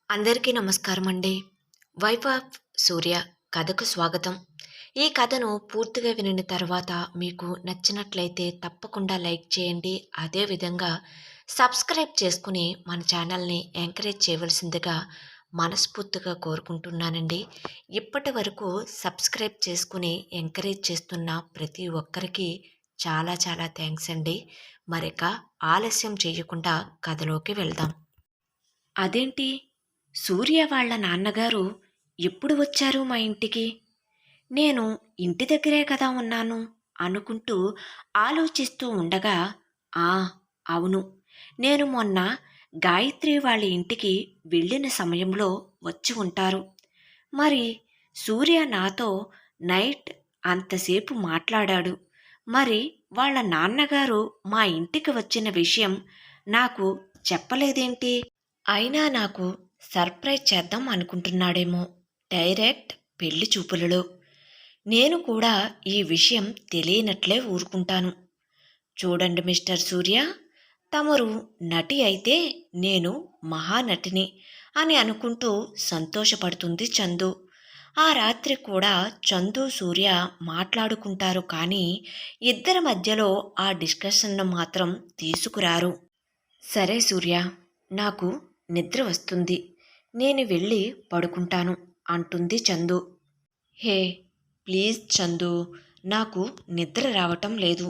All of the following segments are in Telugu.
అందరికీ నమస్కారం అండి. వైఫ్ ఆఫ్ సూర్య కథకు స్వాగతం. ఈ కథను పూర్తిగా వినిన తర్వాత మీకు నచ్చినట్లయితే తప్పకుండా లైక్ చేయండి. అదేవిధంగా సబ్స్క్రైబ్ చేసుకుని మన ఛానల్ని ఎంకరేజ్ చేయవలసిందిగా మనస్ఫూర్తిగా కోరుకుంటున్నానండి. ఇప్పటి వరకు సబ్స్క్రైబ్ చేసుకుని ఎంకరేజ్ చేస్తున్న ప్రతి ఒక్కరికి చాలా చాలా థ్యాంక్స్ అండి. మరిక ఆలస్యం చేయకుండా కథలోకి వెళ్దాం. అదేంటి, సూర్య వాళ్ళ నాన్నగారు ఎప్పుడు వచ్చారు మా ఇంటికి? నేను ఇంటి దగ్గరే కదా ఉన్నాను అనుకుంటూ ఆలోచిస్తూ ఉండగా, ఆ అవును, నేను మొన్న గాయత్రి వాళ్ళ ఇంటికి వెళ్ళిన సమయంలో వచ్చి ఉంటారు. మరి సూర్య నాతో నైట్ అంతసేపు మాట్లాడాడు. మరి వాళ్ళ నాన్నగారు మా ఇంటికి వచ్చిన విషయం నాకు చెప్పలేదేంటి? అయినా నాకు సర్ప్రైజ్ చేద్దాం అనుకుంటున్నాడేమో డైరెక్ట్ పెళ్లి చూపులలో. నేను కూడా ఈ విషయం తెలియనట్లే ఊరుకుంటాను. చూడండి మిస్టర్ సూర్య, తమరు నటి అయితే నేను మహానటిని అని అనుకుంటూ సంతోషపడుతుంది చందు. ఆ రాత్రి కూడా చందు సూర్య మాట్లాడుకుంటారు, కానీ ఇద్దరి మధ్యలో ఆ డిస్కషన్ను మాత్రం తీసుకురారు. సరే సూర్య, నాకు నిద్ర వస్తుంది, నేను వెళ్ళి పడుకుంటాను అంటుంది చందు. హే ప్లీజ్ చందు, నాకు నిద్ర రావటం లేదు,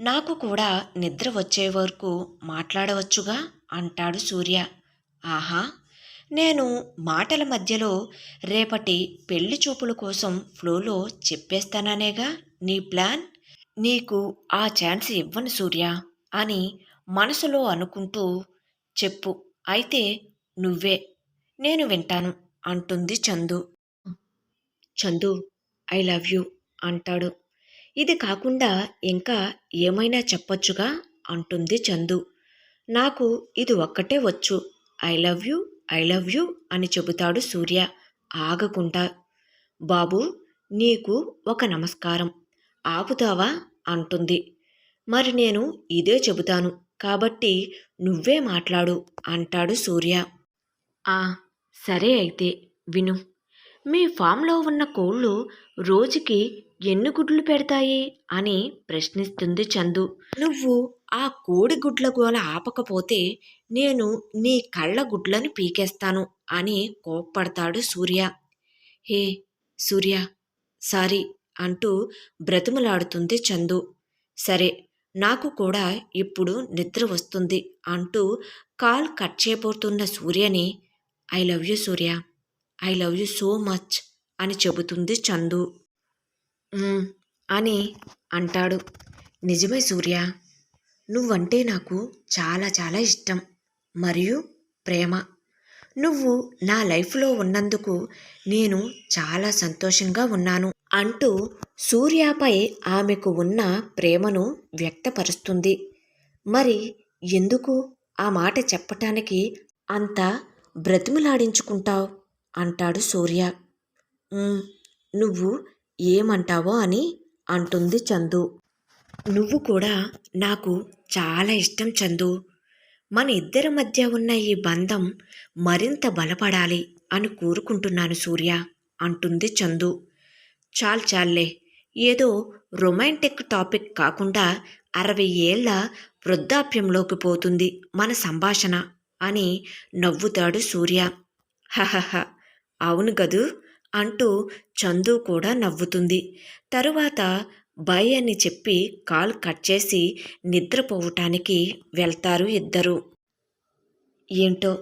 నాకు కూడా నిద్ర వచ్చే వరకు మాట్లాడవచ్చుగా అంటాడు సూర్య. ఆహా, నేను మాటల మధ్యలో రేపటి పెళ్లి చూపుల కోసం ఫ్లోలో చెప్పేస్తాననేగా నీ ప్లాన్. నీకు ఆ ఛాన్స్ ఇవ్వను సూర్య అని మనసులో అనుకుంటూ, చెప్పు అయితే నువ్వే, నేను వింటాను అంటుంది Chandu. Chandu, I love you అంటాడు. ఇది కాకుండా ఇంకా ఏమైనా చెప్పొచ్చుగా అంటుంది చందు. నాకు ఇది ఒక్కటే వచ్చు, I love you, I love you అని చెబుతాడు సూర్య ఆగకుండా. బాబు, నీకు ఒక నమస్కారం, ఆపుతావా అంటుంది. మరి నేను ఇదే చెబుతాను కాబట్టి నువ్వే మాట్లాడు అంటాడు సూర్య. ఆ సరే అయితే విను. మీ ఫామ్లో ఉన్న కోళ్ళు రోజుకి ఎన్ని గుడ్లు పెడతాయి అని ప్రశ్నిస్తుంది చందు. నువ్వు ఆ కోడి గుడ్ల గోల ఆపకపోతే నేను నీ కళ్ళ గుడ్లను పీకేస్తాను అని కోప్పడతాడు సూర్య. హే సూర్య, సారీ అంటూ బ్రతిమలాడుతుంది చందు. సరే, నాకు కూడా ఇప్పుడు నిద్ర వస్తుంది అంటూ కాల్ కట్ చేయబోతున్న సూర్యని, I love you Surya, I love you so much అని చెబుతుంది చందు. అని అంటాడు. నిజమే సూర్య, నువ్వంటే నాకు చాలా చాలా ఇష్టం మరియు ప్రేమ. నువ్వు నా లైఫ్లో ఉన్నందుకు నేను చాలా సంతోషంగా ఉన్నాను అంటూ సూర్యపై ఆమెకు ఉన్న ప్రేమను వ్యక్తపరుస్తుంది. మరి ఎందుకు ఆ మాట చెప్పటానికి అంత బ్రతిమలాడించుకుంటావు అంటాడు సూర్య. నువ్వు ఏమంటావో అని అంటుంది చందు. నువ్వు కూడా నాకు చాలా ఇష్టం చందు. మన ఇద్దరి మధ్య ఉన్న ఈ బంధం మరింత బలపడాలి అని కోరుకుంటున్నాను సూర్య అంటుంది చందు. చాలే, ఏదో రొమాంటిక్ టాపిక్ కాకుండా 60 ఏళ్ల వృద్ధాప్యంలోకి పోతుంది మన సంభాషణ అని నవ్వుతాడు సూర్య. హహహ, అవును గదు అంటూ చందు కూడా నవ్వుతుంది. తరువాత బై అని చెప్పి కాల్ కట్ చేసి నిద్రపోవటానికి వెళ్తారు ఇద్దరు. ఏంటో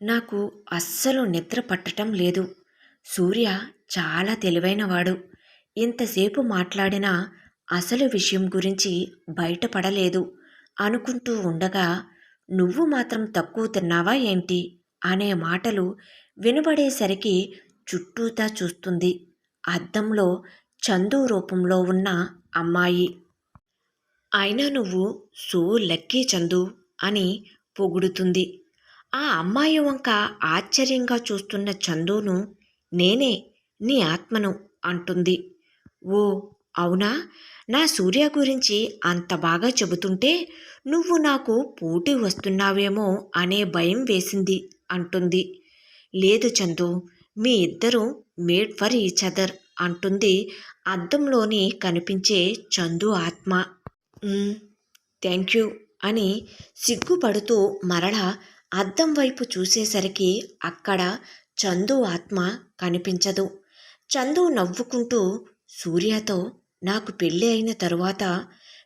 నాకు అస్సలు నిద్ర పట్టటం లేదు. సూర్య చాలా తెలివైనవాడు. ఇంతసేపు మాట్లాడినా అసలు విషయం గురించి బయటపడలేదు అనుకుంటూ ఉండగా, నువ్వు మాత్రం తక్కువ తిన్నావా ఏంటి అనే మాటలు వినబడేసరికి చుట్టూతా చూస్తుంది. అద్దంలో చందు రూపంలో ఉన్న అమ్మాయి. అయినా నువ్వు సో లక్కీ చందు అని పొగుడుతుంది. ఆ అమ్మాయి వంక ఆశ్చర్యంగా చూస్తున్న చందును, నేనే నీ ఆత్మను అంటుంది. ఓ అవునా, నా సూర్య గురించి అంత బాగా చెబుతుంటే నువ్వు నాకు పోటీ వస్తున్నావేమో అనే భయం వేసింది అంటుంది. లేదు చందు, మీ ఇద్దరు మేడ్ ఫర్ ఈచ్ అదర్ అంటుంది అద్దంలోని కనిపించే చందు ఆత్మ. "మ్మ్, థ్యాంక్ యూ" అని సిగ్గుపడుతూ మరలా అద్దం వైపు చూసేసరికి అక్కడ చందు ఆత్మ కనిపించదు. చందు నవ్వుకుంటూ సూర్యతో, నాకు పెళ్ళి అయిన తరువాత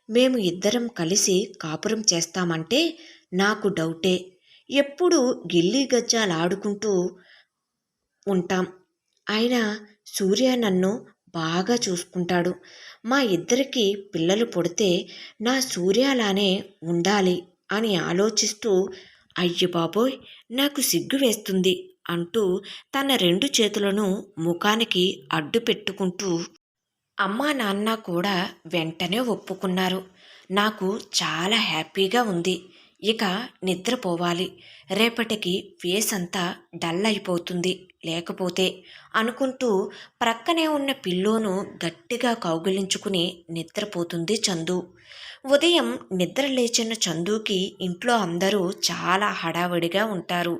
మేము ఇద్దరం కలిసి కాపురం చేస్తామంటే నాకు డౌటే. ఎప్పుడూ గిల్లీ గజ్జాలాడుకుంటూ ఉంటాం. అయినా సూర్య నన్ను బాగా చూసుకుంటాడు. మా ఇద్దరికి పిల్లలు పుడితే నా సూర్యలానే ఉండాలి అని ఆలోచిస్తూ, అయ్య బాబోయ్, నాకు సిగ్గు వేస్తుంది అంటూ తన 2 చేతులను ముఖానికి అడ్డు పెట్టుకుంటూ అమ్మా నాన్న కూడా వెంటనే ఒప్పుకున్నారు. నాకు చాలా హ్యాపీగా ఉంది. ఇక నిద్రపోవాలి. రేపటికి ఫేస్ అంతా డల్ అయిపోతుంది లేకపోతే అనుకుంటూ ప్రక్కనే ఉన్న పిల్లోను గట్టిగా కౌగిలించుకుని నిద్రపోతుంది చందు. ఉదయం నిద్ర లేచిన చందుకి ఇంట్లో అందరూ చాలా హడావిడిగా ఉంటారు.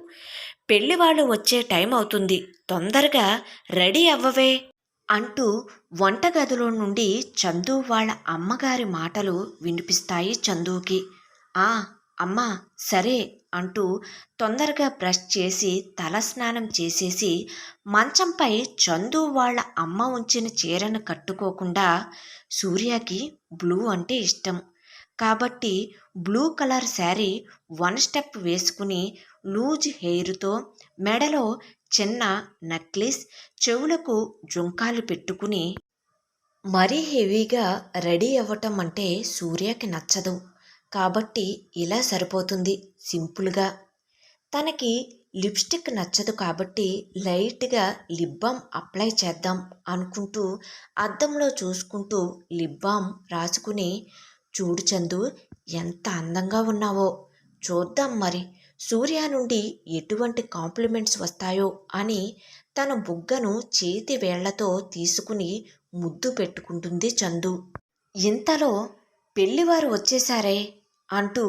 పెళ్లివాళ్ళు వచ్చే టైం అవుతుంది, తొందరగా రెడీ అవ్వవే అంటూ వంటగదిలో నుండి చందు వాళ్ళ అమ్మగారి మాటలు వినిపిస్తాయి చందుకి. ఆ అమ్మా, సరే అంటూ తొందరగా బ్రష్ చేసి తలస్నానం చేసేసి మంచంపై చందు వాళ్ళ అమ్మ ఉంచిన చీరను కట్టుకోకుండా, సూర్యకి బ్లూ అంటే ఇష్టం కాబట్టి బ్లూ కలర్ శారీ 1 స్టెప్ వేసుకుని లూజ్ హెయిర్తో మెడలో చిన్న నెక్లెస్, చెవులకు జుంకాలు పెట్టుకుని మరీ హెవీగా రెడీ అవ్వటం అంటే సూర్యకి నచ్చదు. కాబట్టి ఇలా సరిపోతుంది సింపుల్గా. తనకి లిప్స్టిక్ నచ్చదు కాబట్టి లైట్గా లిప్ బామ్ అప్లై చేద్దాం అనుకుంటూ అద్దంలో చూసుకుంటూ లిప్ బామ్ రాసుకుని, చూడు చందు, ఎంత అందంగా ఉన్నావో, చూద్దాం మరి సూర్య నుండి ఎటువంటి కాంప్లిమెంట్స్ వస్తాయో అని తన బుగ్గను చేతి వేళ్లతో తీసుకుని ముద్దు పెట్టుకుంటుంది చందు. ఇంతలో పెళ్లివారు వచ్చేశారే అంటూ,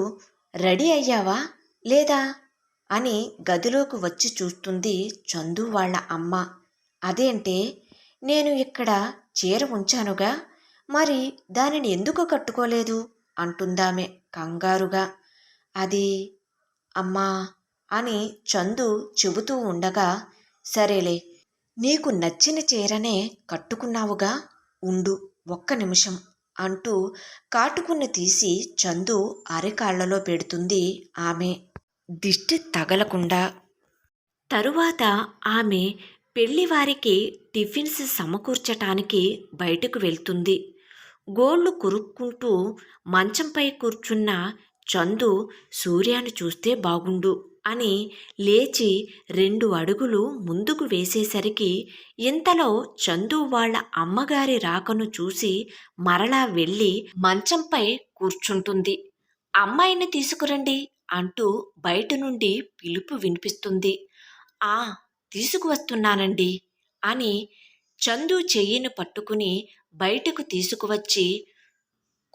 రెడీ అయ్యావా లేదా అని గదిలోకి వచ్చి చూస్తుంది చందు వాళ్ళ అమ్మ. అదేంటే, నేను ఇక్కడ చీర ఉంచానుగా, మరి దానిని ఎందుకు కట్టుకోలేదు అంటుందామె కంగారుగా. అది అమ్మా అని చందు చెబుతూ ఉండగా, సరేలే, నీకు నచ్చిన చీరనే కట్టుకున్నావుగా, ఉండు ఒక్క నిమిషం అంటూ కాటుకున్న తీసి చందు అరికాళ్లలో పెడుతుంది ఆమె, దిష్టి తగలకుండా. తరువాత ఆమె పెళ్లివారికి టిఫిన్స్ సమకూర్చటానికి బయటకు వెళ్తుంది. గోళ్లు కురుక్కుంటూ మంచంపై కూర్చున్న చందు సూర్యాను చూస్తే బాగుండు అని లేచి 2 అడుగులు ముందుకు వేసేసరికి ఇంతలో చందు వాళ్ళ అమ్మగారి రాకను చూసి మరలా వెళ్ళి మంచంపై కూర్చుంటుంది. అమ్మాయిని తీసుకురండి అంటూ బయట నుండి పిలుపు వినిపిస్తుంది. ఆ, తీసుకువస్తున్నానండి అని చందు చెయ్యిని పట్టుకుని బయటకు తీసుకువచ్చి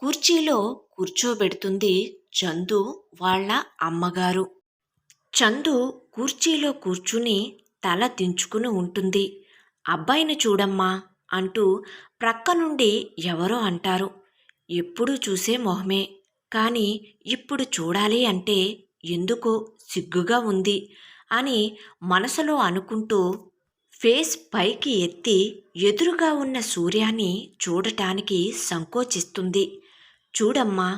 కుర్చీలో కూర్చోబెడుతుంది చందు వాళ్ళ అమ్మగారు. చందు కుర్చీలో కూర్చుని తల దించుకుని ఉంటుంది. అబ్బాయిని చూడమ్మా అంటూ ప్రక్క నుండి ఎవరో అంటారు. ఎప్పుడూ చూసే మొహమే, కానీ ఇప్పుడు చూడాలి అంటే ఎందుకో సిగ్గుగా ఉంది అని మనసులో అనుకుంటూ ఫేస్ పైకి ఎత్తి ఎదురుగా ఉన్న సూర్యాన్ని చూడటానికి సంకోచిస్తుంది. చూడమ్మా,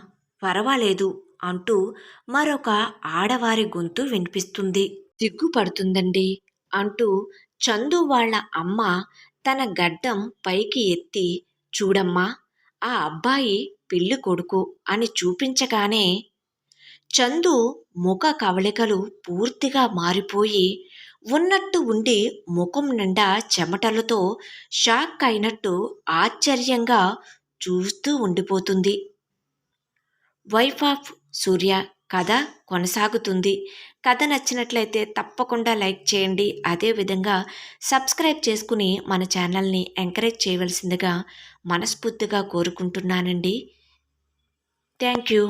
పర్వాలేదు అంటూ మరొక ఆడవారి గొంతు వినిపిస్తుంది. సిగ్గుపడుతుందండి అంటూ చందు వాళ్ళ అమ్మ తన గడ్డం పైకి ఎత్తి, చూడమ్మా, ఆ అబ్బాయి పెళ్లి కొడుకు అని చూపించగానే చందు ముఖ కవళికలు పూర్తిగా మారిపోయి ఉన్నట్టు ఉండి ముఖం నిండా చెమటలతో షాక్ అయినట్టు ఆశ్చర్యంగా చూస్తూ ఉండిపోతుంది. వైఫ్ ఆఫ్ సూర్య కథ కొనసాగుతుంది. కథ నచ్చినట్లయితే తప్పకుండా లైక్ చేయండి. అదేవిధంగా సబ్స్క్రైబ్ చేసుకుని మన ఛానల్ని ఎంకరేజ్ చేయవలసిందిగా మనస్ఫూర్తిగా కోరుకుంటున్నానండి. Thank you.